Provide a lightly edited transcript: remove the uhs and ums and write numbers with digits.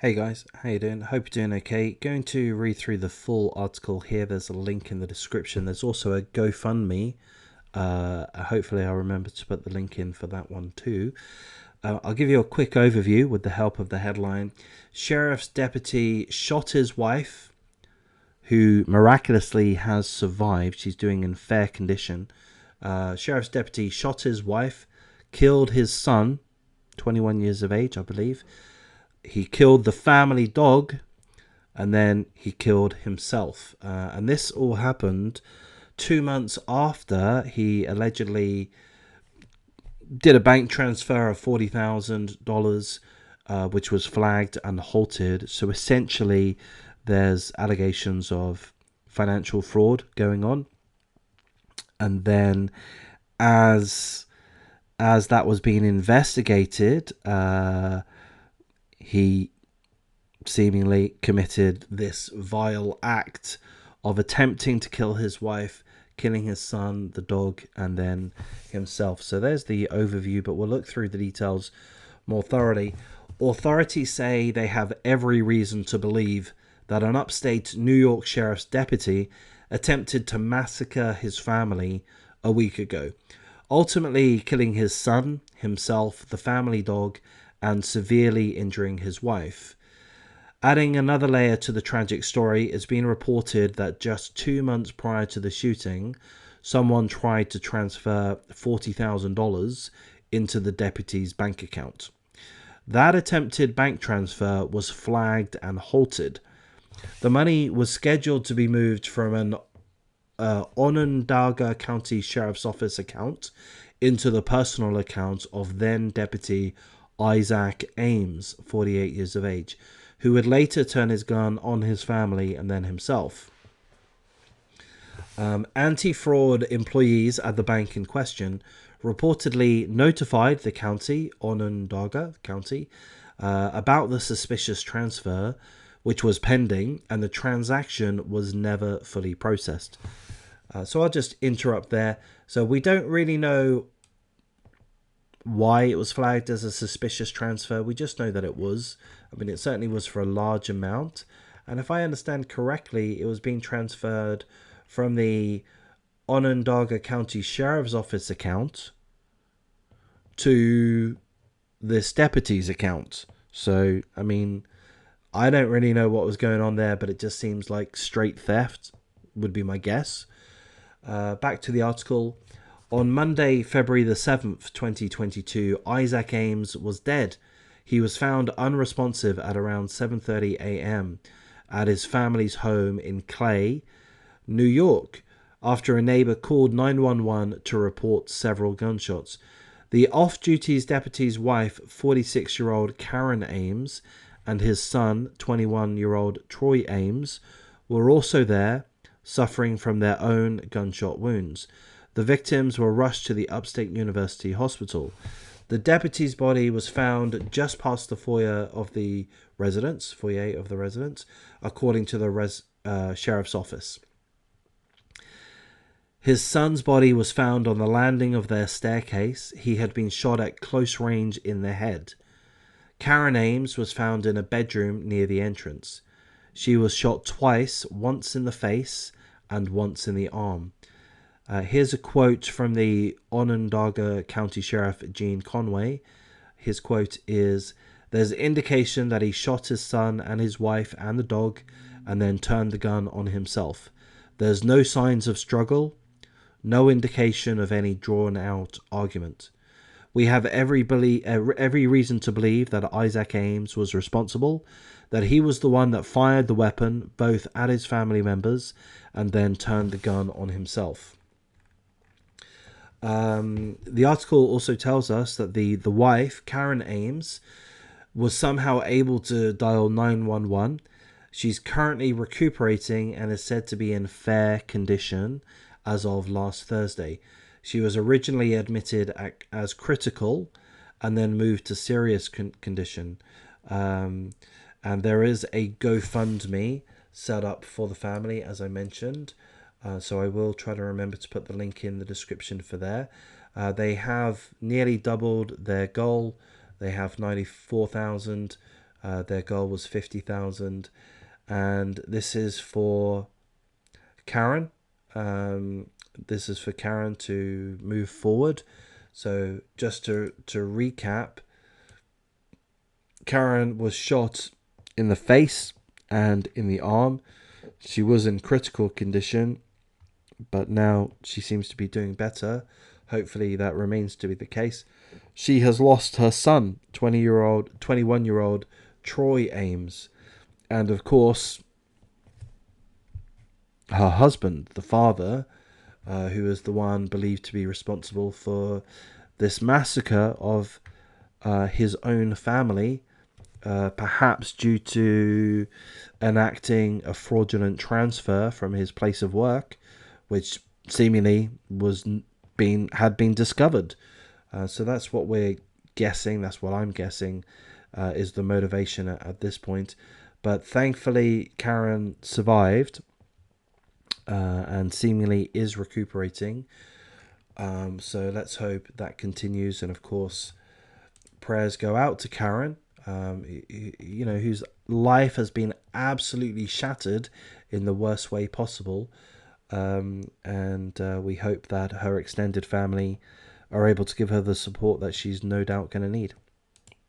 Hey guys, how you doing? Hope you're doing okay. Going to read through the full article here. There's a link in the description. There's also a GoFundMe. Hopefully I'll remember to put the link in for that one too. I'll give you a quick overview with the help of the headline. Sheriff's deputy shot his wife, who miraculously has survived. She's doing in fair condition. Sheriff's deputy shot his wife, killed his son, 21 years of age, I believe. He killed the family dog, and then he killed himself. And this all happened 2 months after he allegedly did a bank transfer of $40,000, which was flagged and halted. So essentially, there's allegations of financial fraud going on. And then, as that was being investigated, he seemingly committed this vile act of attempting to kill his wife, killing his son, the dog, and then himself. So there's the overview, but we'll look through the details more thoroughly. Authorities say they have every reason to believe that an upstate New York sheriff's deputy attempted to massacre his family a week ago, ultimately killing his son, himself, the family dog, and severely injuring his wife. Adding another layer to the tragic story, it's been reported that just 2 months prior to the shooting, someone tried to transfer $40,000 into the deputy's bank account. That attempted bank transfer was flagged and halted. The money was scheduled to be moved from an Onondaga County Sheriff's Office account into the personal account of then Deputy Isaac Ames, 48 years of age, who would later turn his gun on his family and then himself. Anti-fraud employees at the bank in question reportedly notified the county, Onondaga County, about the suspicious transfer, which was pending, and the transaction was never fully processed. So I'll just interrupt there. So we don't really know why it was flagged as a suspicious transfer. We just know that it was. I mean, it certainly was for a large amount. And if I understand correctly, it was being transferred from the Onondaga County Sheriff's Office account to this deputy's account. So, I mean, I don't really know what was going on there, but it just seems like straight theft would be my guess. Back to the article. On Monday, February the 7th, 2022, Isaac Ames was dead. He was found unresponsive at around 7:30 a.m. at his family's home in Clay, New York, after a neighbor called 911 to report several gunshots. The off-duty deputy's wife, 46-year-old Karen Ames, and his son, 21-year-old Troy Ames, were also there, suffering from their own gunshot wounds. The victims were rushed to the Upstate University Hospital. The deputy's body was found just past the foyer of the residence, according to the sheriff's office. His son's body was found on the landing of their staircase. He had been shot at close range in the head. Karen Ames was found in a bedroom near the entrance. She was shot twice, once in the face and once in the arm. Here's a quote from the Onondaga County Sheriff, Gene Conway. His quote is, "There's indication that he shot his son and his wife and the dog and then turned the gun on himself. There's no signs of struggle, no indication of any drawn-out argument. We have every reason to believe that Isaac Ames was responsible, that he was the one that fired the weapon both at his family members and then turned the gun on himself." The article also tells us that the wife, Karen Ames, was somehow able to dial 911. She's currently recuperating and is said to be in fair condition as of last Thursday. She was originally admitted as critical and then moved to serious condition. And there is a GoFundMe set up for the family, as I mentioned. So I will try to remember to put the link in the description for there. They have nearly doubled their goal. They have $94,000 Their goal was 50,000, and this is for Karen. This is for Karen to move forward. So just to recap, Karen was shot in the face and in the arm. She was in critical condition, but now she seems to be doing better. Hopefully that remains to be the case. She has lost her son, 21-year-old Troy Ames, and of course her husband, the father, who is the one believed to be responsible for this massacre of his own family, perhaps due to enacting a fraudulent transfer from his place of work, which seemingly had been discovered. So that's what we're guessing. That's what I'm guessing is the motivation at this point. But thankfully, Karen survived and seemingly is recuperating. So let's hope that continues. And of course, prayers go out to Karen, whose life has been absolutely shattered in the worst way possible. And we hope that her extended family are able to give her the support that she's no doubt going to need.